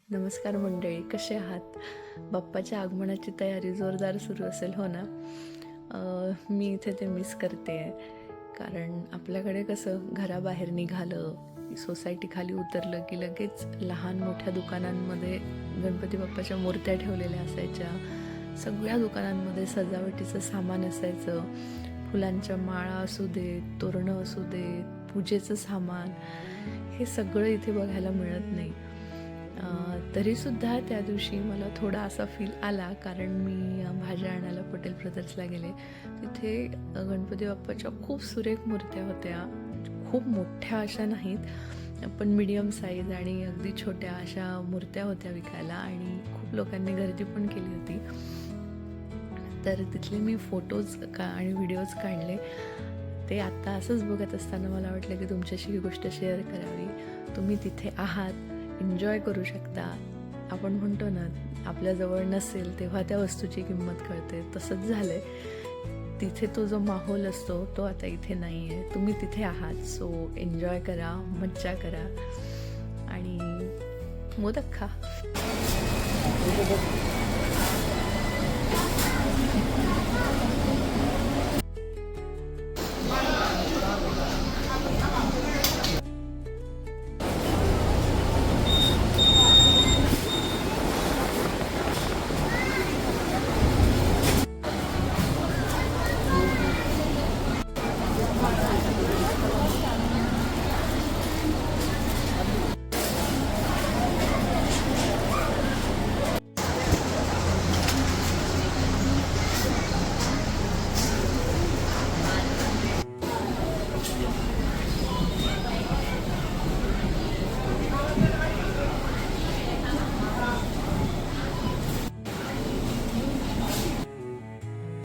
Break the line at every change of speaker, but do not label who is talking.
नमस्कार मंडळी, कसे आहात? बाप्पाच्या आगमनाची तयारी जोरदार सुरू असेल हो ना? मी इथे ते मिस करते आहे, कारण आपल्याकडे कसं घराबाहेर निघालं, सोसायटीखाली उतरलं की लगेच लहान मोठ्या दुकानांमध्ये गणपती बाप्पाच्या मूर्त्या ठेवलेल्या असायच्या. सगळ्या दुकानांमध्ये सजावटीचं सामान असायचं. फुलांच्या माळा असू देत, तोरणं असू देत, पूजेचं सामान, हे सगळं इथे बघायला मिळत नाही. तरीसुद्धा त्या दिवशी मला थोडा असा फील आला, कारण मी भाज्या आणायला पटेल ब्रदर्सला गेले. तिथे गणपती बाप्पाच्या खूप सुरेख मूर्त्या होत्या. खूप मोठ्या अशा नाहीत, पण मीडियम साईज आणि अगदी छोट्या अशा मूर्त्या होत्या विकायला, आणि खूप लोकांनी गर्दी पण केली होती. तर तिथले मी फोटोज आणि व्हिडिओज काढले. ते आत्ता असंच बघत असताना मला वाटलं की तुमच्याशी ही गोष्ट शेअर करावी. तुम्ही तिथे आहात, एन्जॉय करू शकता. आपण म्हणतो ना, आपल्याजवळ नसेल तेव्हा त्या वस्तूची किंमत कळते, तसंच झालं आहे. तिथे तो जो माहोल असतो तो आता इथे नाही आहे. तुम्ही तिथे आहात, सो एन्जॉय करा, मज्जा करा आणि मोदक खा.